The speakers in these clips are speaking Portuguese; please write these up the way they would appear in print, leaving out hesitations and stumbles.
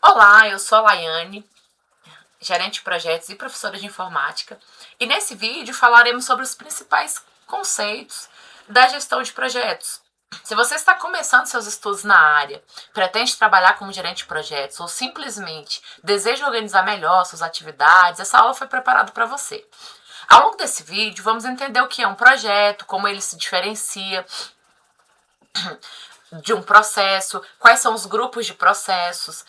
Olá, eu sou a Laiane, gerente de projetos e professora de informática, e nesse vídeo falaremos sobre os principais conceitos da gestão de projetos. Se você está começando seus estudos na área, pretende trabalhar como gerente de projetos ou simplesmente deseja organizar melhor suas atividades, essa aula foi preparada para você. Ao longo desse vídeo, vamos entender o que é um projeto, como ele se diferencia de um processo, quais são os grupos de processos,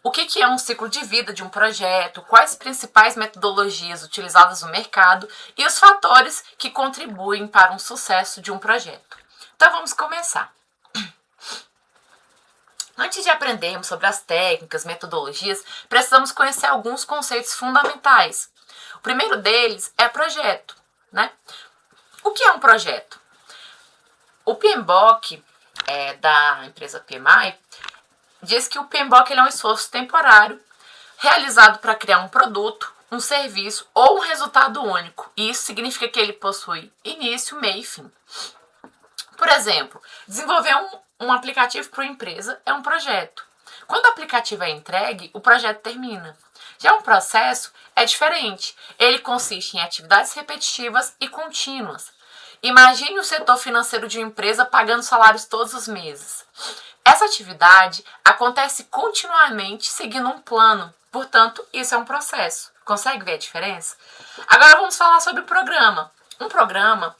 o que é um ciclo de vida de um projeto, quais as principais metodologias utilizadas no mercado e os fatores que contribuem para um sucesso de um projeto. Então vamos começar. Antes de aprendermos sobre as técnicas, metodologias, precisamos conhecer alguns conceitos fundamentais. O primeiro deles é projeto, né? O que é um projeto? O PMBOK, da empresa PMI, diz que o PMBOK é um esforço temporário realizado para criar um produto, um serviço ou um resultado único. E isso significa que ele possui início, meio e fim. Por exemplo, desenvolver um aplicativo para uma empresa é um projeto. Quando o aplicativo é entregue, o projeto termina. Já um processo é diferente. Ele consiste em atividades repetitivas e contínuas. Imagine o setor financeiro de uma empresa pagando salários todos os meses. Essa atividade acontece continuamente seguindo um plano. Portanto, isso é um processo. Consegue ver a diferença? Agora vamos falar sobre o programa. Um programa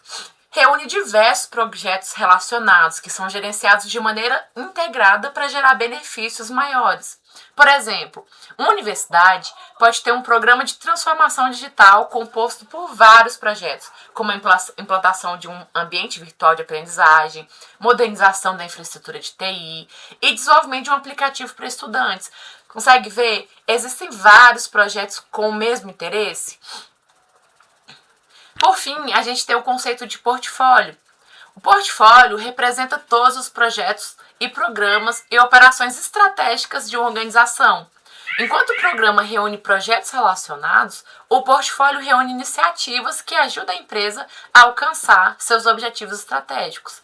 reúne diversos projetos relacionados que são gerenciados de maneira integrada para gerar benefícios maiores. Por exemplo, uma universidade pode ter um programa de transformação digital composto por vários projetos, como a implantação de um ambiente virtual de aprendizagem, modernização da infraestrutura de TI e desenvolvimento de um aplicativo para estudantes. Consegue ver? Existem vários projetos com o mesmo interesse. Por fim, a gente tem o conceito de portfólio. O portfólio representa todos os projetos e programas e operações estratégicas de uma organização. Enquanto o programa reúne projetos relacionados, o portfólio reúne iniciativas que ajudam a empresa a alcançar seus objetivos estratégicos.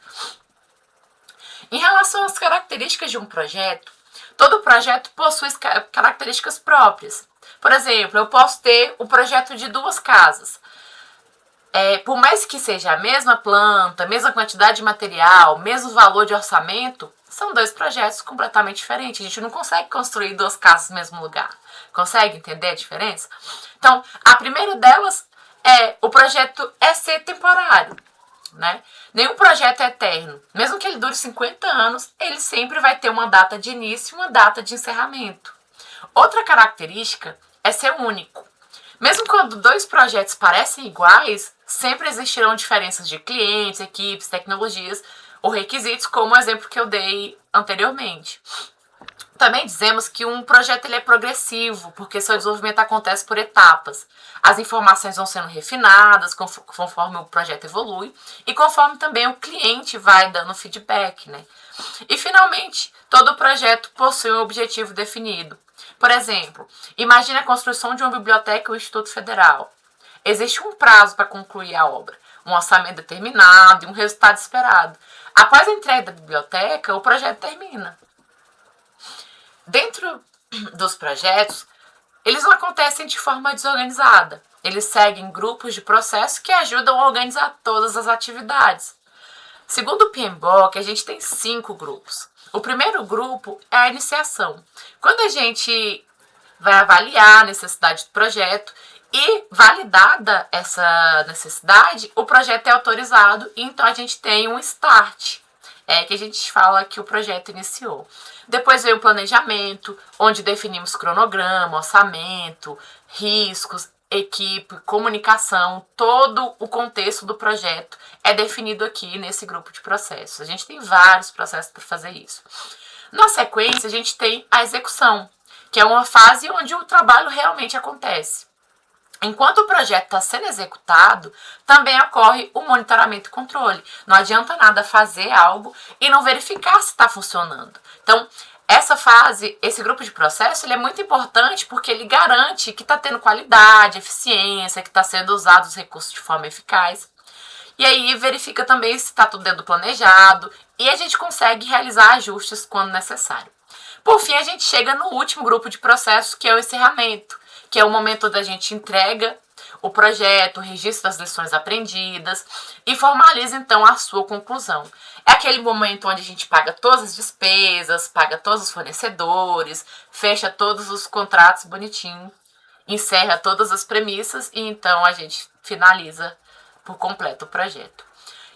Em relação às características de um projeto, todo projeto possui características próprias. Por exemplo, eu posso ter o projeto de 2 casas. Por mais que seja a mesma planta, mesma quantidade de material, mesmo valor de orçamento, são 2 projetos completamente diferentes. A gente não consegue construir 2 casas no mesmo lugar. Consegue entender a diferença? Então, a primeira delas é o projeto ser temporário, né? Nenhum projeto é eterno. Mesmo que ele dure 50 anos, ele sempre vai ter uma data de início e uma data de encerramento. Outra característica é ser único. Mesmo quando 2 projetos parecem iguais, sempre existirão diferenças de clientes, equipes, tecnologias ou requisitos, como o exemplo que eu dei anteriormente. Também dizemos que um projeto ele é progressivo, porque seu desenvolvimento acontece por etapas. As informações vão sendo refinadas conforme o projeto evolui e conforme também o cliente vai dando feedback, né? E finalmente, todo projeto possui um objetivo definido. Por exemplo, imagine a construção de uma biblioteca ou instituto federal. Existe um prazo para concluir a obra, um orçamento determinado e um resultado esperado. Após a entrega da biblioteca, o projeto termina. Dentro dos projetos, eles não acontecem de forma desorganizada. Eles seguem grupos de processo que ajudam a organizar todas as atividades. Segundo o PMBOK, a gente tem 5 grupos. O primeiro grupo é a iniciação. Quando a gente vai avaliar a necessidade do projeto e validada essa necessidade, o projeto é autorizado e então a gente tem um start, que a gente fala que o projeto iniciou. Depois vem o planejamento, onde definimos cronograma, orçamento, riscos, equipe, comunicação, todo o contexto do projeto é definido aqui nesse grupo de processos. A gente tem vários processos para fazer isso. Na sequência, a gente tem a execução, que é uma fase onde o trabalho realmente acontece. Enquanto o projeto está sendo executado, também ocorre o monitoramento e controle. Não adianta nada fazer algo e não verificar se está funcionando. Então, essa fase, esse grupo de processo, ele é muito importante porque ele garante que está tendo qualidade, eficiência, que está sendo usado os recursos de forma eficaz. E aí verifica também se está tudo dentro do planejado e a gente consegue realizar ajustes quando necessário. Por fim, a gente chega no último grupo de processos, que é o encerramento, que é o momento onde a gente entrega o projeto, registra as lições aprendidas e formaliza então a sua conclusão. É aquele momento onde a gente paga todas as despesas, paga todos os fornecedores, fecha todos os contratos bonitinho, encerra todas as premissas e então a gente finaliza por completo o projeto.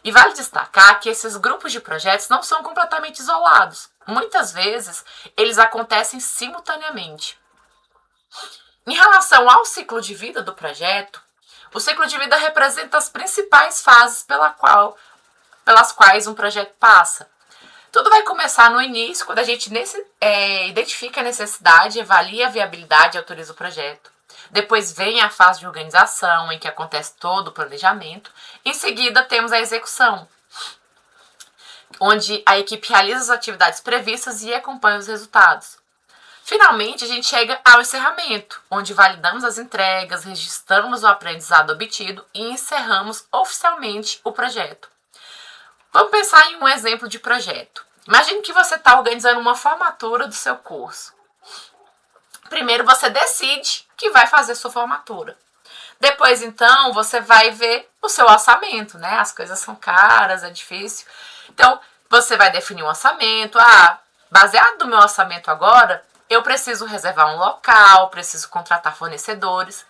E vale destacar que esses grupos de projetos não são completamente isolados. Muitas vezes, eles acontecem simultaneamente. Em relação ao ciclo de vida do projeto, o ciclo de vida representa as principais fases pelas quais um projeto passa. Tudo vai começar no início, quando a gente identifica a necessidade, avalia a viabilidade e autoriza o projeto. Depois vem a fase de organização, em que acontece todo o planejamento. Em seguida, temos a execução, onde a equipe realiza as atividades previstas e acompanha os resultados. Finalmente, a gente chega ao encerramento, onde validamos as entregas, registramos o aprendizado obtido e encerramos oficialmente o projeto. Vamos pensar em um exemplo de projeto. Imagine que você está organizando uma formatura do seu curso. Primeiro você decide que vai fazer sua formatura. Depois, então, você vai ver o seu orçamento, né? As coisas são caras, é difícil. Então, você vai definir um orçamento. Baseado no meu orçamento agora, eu preciso reservar um local, preciso contratar fornecedores.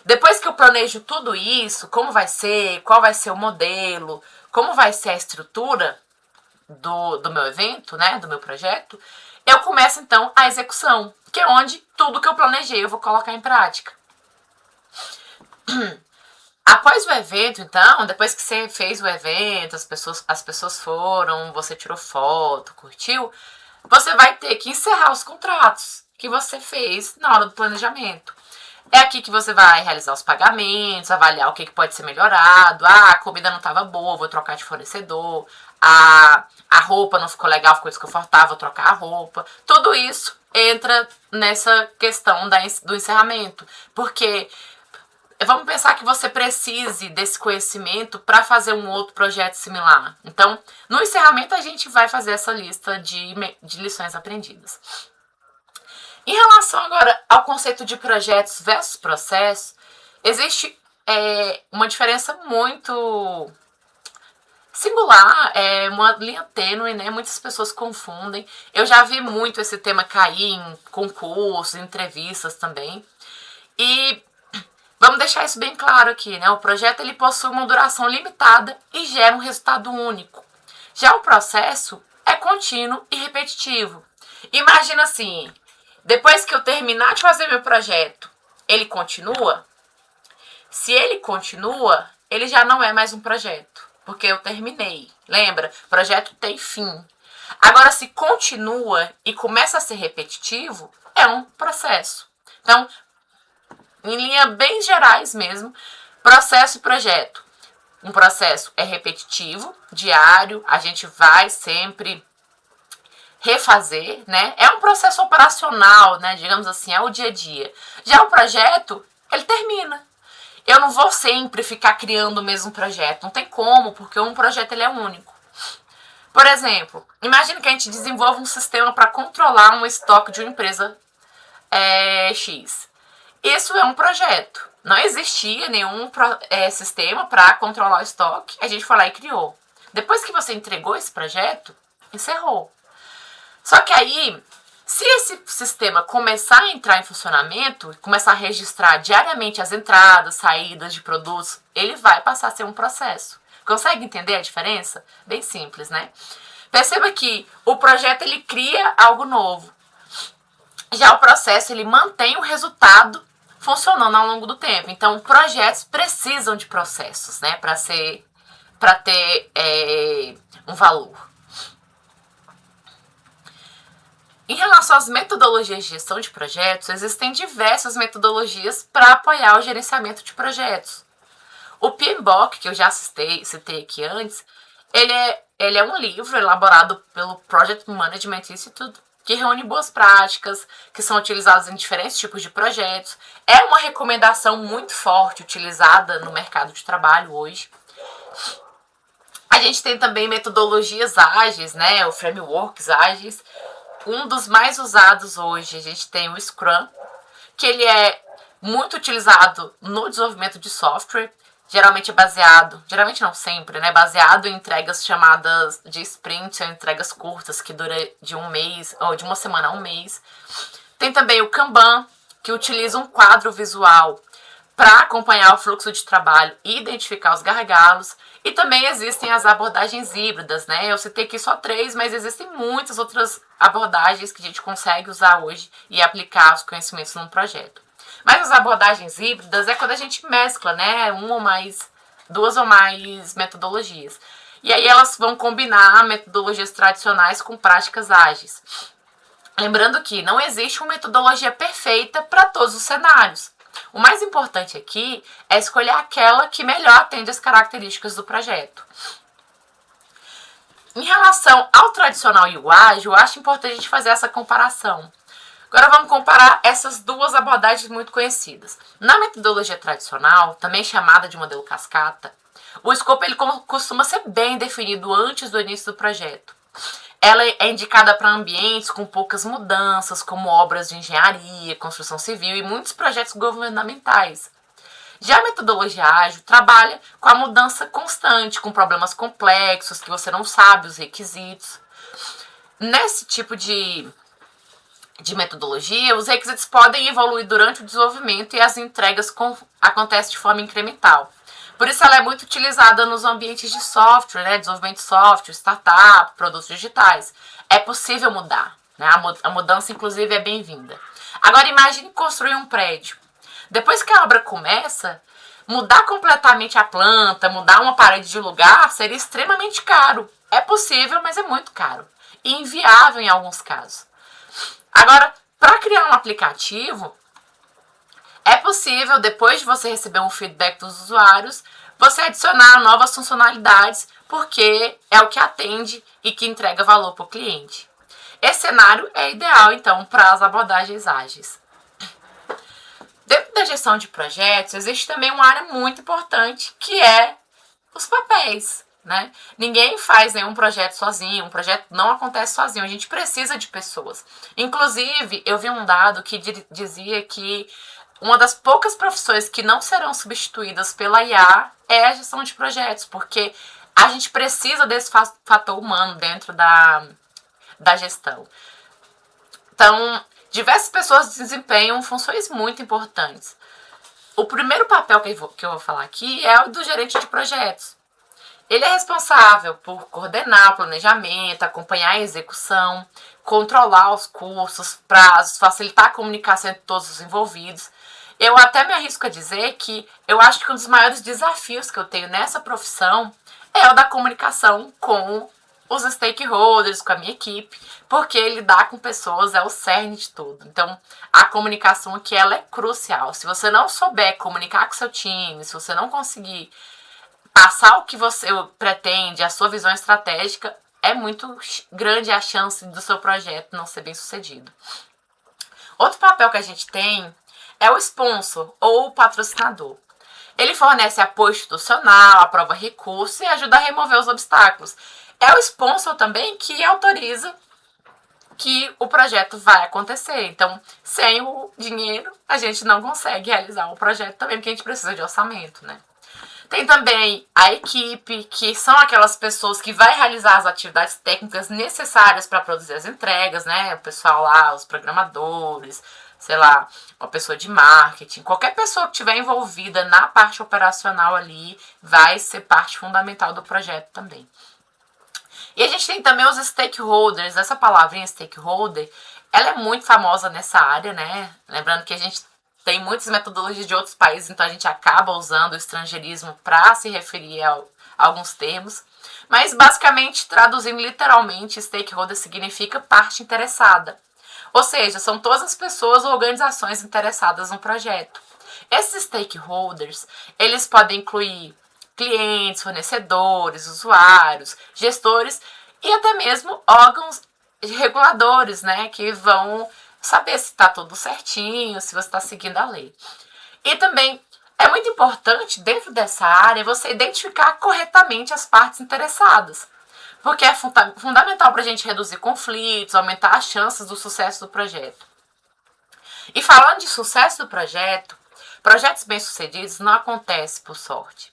Depois que eu planejo tudo isso, como vai ser, qual vai ser o modelo, como vai ser a estrutura do meu evento, né, do meu projeto, eu começo então a execução, que é onde tudo que eu planejei eu vou colocar em prática. Após o evento, então, depois que você fez o evento, as pessoas foram, você tirou foto, curtiu, você vai ter que encerrar os contratos que você fez na hora do planejamento. É aqui que você vai realizar os pagamentos, avaliar o que pode ser melhorado. A comida não estava boa, vou trocar de fornecedor. A roupa não ficou legal, ficou desconfortável, vou trocar a roupa. Tudo isso entra nessa questão do encerramento. Porque vamos pensar que você precise desse conhecimento para fazer um outro projeto similar. Então, no encerramento, a gente vai fazer essa lista de lições aprendidas. Em relação agora ao conceito de projetos versus processo, existe uma diferença muito singular, uma linha tênue, né? Muitas pessoas confundem. Eu já vi muito esse tema cair em concursos, em entrevistas também. E vamos deixar isso bem claro aqui, né? O projeto ele possui uma duração limitada e gera um resultado único. Já o processo é contínuo e repetitivo. Imagina assim, depois que eu terminar de fazer meu projeto, ele continua? Se ele continua, ele já não é mais um projeto, porque eu terminei. Lembra? O projeto tem fim. Agora, se continua e começa a ser repetitivo, é um processo. Então, em linhas bem gerais mesmo, processo e projeto. Um processo é repetitivo, diário, a gente vai sempre refazer, né? É um processo operacional, né? Digamos assim, é o dia a dia. Já o projeto, ele termina. Eu não vou sempre ficar criando o mesmo projeto. Não tem como, porque um projeto ele é único. Por exemplo, imagine que a gente desenvolva um sistema para controlar um estoque de uma empresa X. Isso é um projeto. Não existia nenhum sistema para controlar o estoque. A gente foi lá e criou. Depois que você entregou esse projeto, encerrou. Só que aí, se esse sistema começar a entrar em funcionamento, começar a registrar diariamente as entradas, saídas de produtos, ele vai passar a ser um processo. Consegue entender a diferença? Bem simples, né? Perceba que o projeto ele cria algo novo. Já o processo ele mantém o resultado funcionando ao longo do tempo. Então, projetos precisam de processos, né, para ter um valor. Em relação às metodologias de gestão de projetos, existem diversas metodologias para apoiar o gerenciamento de projetos. O PMBOK, que eu já citei aqui antes, ele é um livro elaborado pelo Project Management Institute, que reúne boas práticas, que são utilizadas em diferentes tipos de projetos. É uma recomendação muito forte, utilizada no mercado de trabalho hoje. A gente tem também metodologias ágeis, né, ou frameworks ágeis, um dos mais usados hoje, a gente tem o Scrum, que ele é muito utilizado no desenvolvimento de software, geralmente geralmente não sempre, né, baseado em entregas chamadas de sprint, ou entregas curtas, que dura de um mês, ou de uma semana a um mês. Tem também o Kanban, que utiliza um quadro visual para acompanhar o fluxo de trabalho e identificar os gargalos. E também existem as abordagens híbridas, né? Eu citei aqui só 3, mas existem muitas outras abordagens que a gente consegue usar hoje e aplicar os conhecimentos num projeto. Mas as abordagens híbridas é quando a gente mescla, né? Duas ou mais metodologias. E aí elas vão combinar metodologias tradicionais com práticas ágeis. Lembrando que não existe uma metodologia perfeita para todos os cenários. O mais importante aqui é escolher aquela que melhor atende às características do projeto. Em relação ao tradicional e o ágil, eu acho importante a gente fazer essa comparação. Agora vamos comparar essas duas abordagens muito conhecidas. Na metodologia tradicional, também chamada de modelo cascata, o escopo ele costuma ser bem definido antes do início do projeto. Ela é indicada para ambientes com poucas mudanças, como obras de engenharia, construção civil e muitos projetos governamentais. Já a metodologia ágil trabalha com a mudança constante, com problemas complexos que você não sabe os requisitos. Nesse tipo de metodologia, os requisitos podem evoluir durante o desenvolvimento e as entregas acontecem de forma incremental. Por isso ela é muito utilizada nos ambientes de software, né? Desenvolvimento de software, startup, produtos digitais. É possível mudar, né? A mudança, inclusive, é bem-vinda. Agora imagine construir um prédio. Depois que a obra começa, mudar completamente a planta, mudar uma parede de lugar, seria extremamente caro. É possível, mas é muito caro. E inviável em alguns casos. Agora, para criar um aplicativo, é possível, depois de você receber um feedback dos usuários, você adicionar novas funcionalidades, porque é o que atende e que entrega valor para o cliente. Esse cenário é ideal, então, para as abordagens ágeis. Dentro da gestão de projetos, existe também uma área muito importante, que é os papéis, né? Ninguém faz nenhum projeto sozinho, um projeto não acontece sozinho, a gente precisa de pessoas. Inclusive, eu vi um dado que dizia que uma das poucas profissões que não serão substituídas pela IA é a gestão de projetos, porque a gente precisa desse fator humano dentro da gestão. Então, diversas pessoas desempenham funções muito importantes. O primeiro papel que eu vou falar aqui é o do gerente de projetos. Ele é responsável por coordenar o planejamento, acompanhar a execução, controlar os custos, prazos, facilitar a comunicação entre todos os envolvidos. Eu até me arrisco a dizer que eu acho que um dos maiores desafios que eu tenho nessa profissão é o da comunicação com os stakeholders, com a minha equipe, porque lidar com pessoas é o cerne de tudo. Então, a comunicação aqui ela é crucial. Se você não souber comunicar com seu time, se você não conseguir passar o que você pretende, a sua visão estratégica, é muito grande a chance do seu projeto não ser bem sucedido. Outro papel que a gente tem é o sponsor ou o patrocinador. Ele fornece apoio institucional, aprova recursos e ajuda a remover os obstáculos. É o sponsor também que autoriza que o projeto vai acontecer. Então, sem o dinheiro, a gente não consegue realizar o projeto também, porque a gente precisa de orçamento, né? Tem também a equipe, que são aquelas pessoas que vai realizar as atividades técnicas necessárias para produzir as entregas, né? O pessoal lá, os programadores, sei lá, uma pessoa de marketing, qualquer pessoa que estiver envolvida na parte operacional ali vai ser parte fundamental do projeto também. E a gente tem também os stakeholders. Essa palavrinha stakeholder, ela é muito famosa nessa área, né? Lembrando que a gente tem muitas metodologias de outros países, então a gente acaba usando o estrangeirismo para se referir a alguns termos. Mas, basicamente, traduzindo literalmente, stakeholder significa parte interessada. Ou seja, são todas as pessoas ou organizações interessadas no projeto. Esses stakeholders, eles podem incluir clientes, fornecedores, usuários, gestores e até mesmo órgãos reguladores, né, que vão saber se está tudo certinho, se você está seguindo a lei. E também é muito importante, dentro dessa área, você identificar corretamente as partes interessadas. porque é fundamental para a gente reduzir conflitos, aumentar as chances do sucesso do projeto. E falando de sucesso do projeto, projetos bem-sucedidos não acontecem por sorte.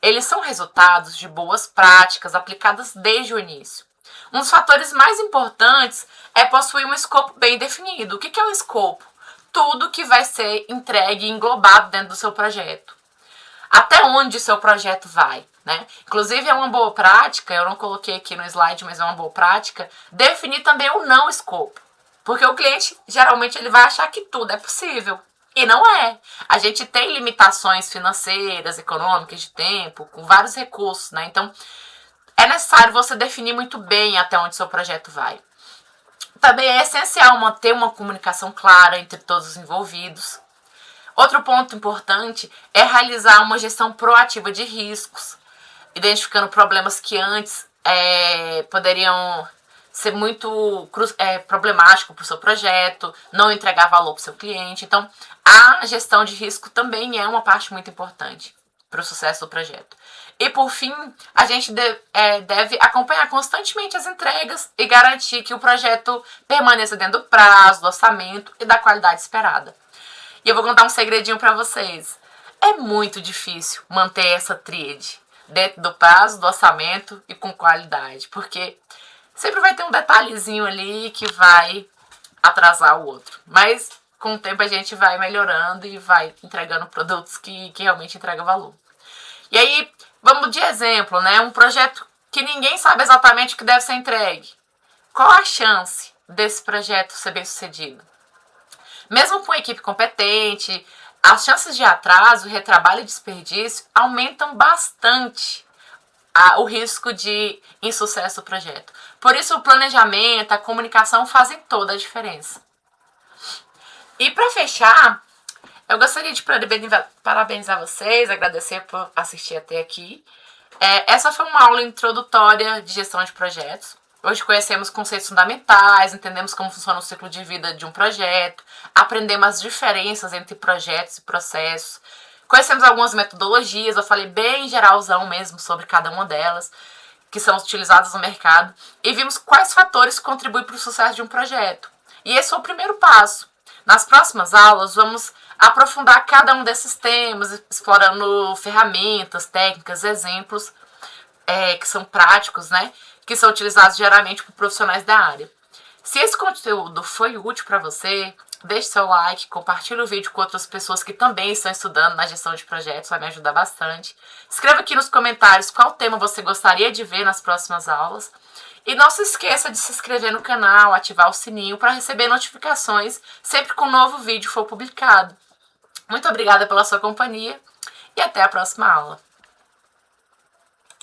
Eles são resultados de boas práticas aplicadas desde o início. Um dos fatores mais importantes é possuir um escopo bem definido. O que é um escopo? Tudo que vai ser entregue e englobado dentro do seu projeto. Até onde o seu projeto vai, né? Inclusive é uma boa prática, eu não coloquei aqui no slide, mas é uma boa prática, definir também o não escopo. Porque o cliente, geralmente, ele vai achar que tudo é possível. E não é. A gente tem limitações financeiras, econômicas, de tempo, com vários recursos, né? Então, é necessário você definir muito bem até onde seu projeto vai. Também é essencial manter uma comunicação clara entre todos os envolvidos. Outro ponto importante é realizar uma gestão proativa de riscos, identificando problemas que antes poderiam ser muito problemático para o seu projeto, não entregar valor para o seu cliente. Então, a gestão de risco também é uma parte muito importante para o sucesso do projeto. E, por fim, a gente deve acompanhar constantemente as entregas e garantir que o projeto permaneça dentro do prazo, do orçamento e da qualidade esperada. E eu vou contar um segredinho para vocês. É muito difícil manter essa tríade dentro do prazo, do orçamento e com qualidade, porque sempre vai ter um detalhezinho ali que vai atrasar o outro. Mas com o tempo a gente vai melhorando e vai entregando produtos que realmente entregam valor. E aí, vamos de exemplo, né? Um projeto que ninguém sabe exatamente o que deve ser entregue. Qual a chance desse projeto ser bem sucedido? Mesmo com a equipe competente, as chances de atraso, retrabalho e desperdício aumentam bastante o risco de insucesso do projeto. Por isso, o planejamento, a comunicação fazem toda a diferença. E para fechar, eu gostaria de parabenizar vocês, agradecer por assistir até aqui. Essa foi uma aula introdutória de gestão de projetos. Hoje conhecemos conceitos fundamentais, entendemos como funciona o ciclo de vida de um projeto, aprendemos as diferenças entre projetos e processos, conhecemos algumas metodologias, eu falei bem geralzão mesmo sobre cada uma delas, que são utilizadas no mercado, e vimos quais fatores contribuem para o sucesso de um projeto. E esse é o primeiro passo. Nas próximas aulas, vamos aprofundar cada um desses temas, explorando ferramentas, técnicas, exemplos que são práticos, né? Que são utilizados geralmente por profissionais da área. Se esse conteúdo foi útil para você, deixe seu like, compartilhe o vídeo com outras pessoas que também estão estudando na gestão de projetos, vai me ajudar bastante. Escreva aqui nos comentários qual tema você gostaria de ver nas próximas aulas. E não se esqueça de se inscrever no canal, ativar o sininho para receber notificações sempre que um novo vídeo for publicado. Muito obrigada pela sua companhia e até a próxima aula.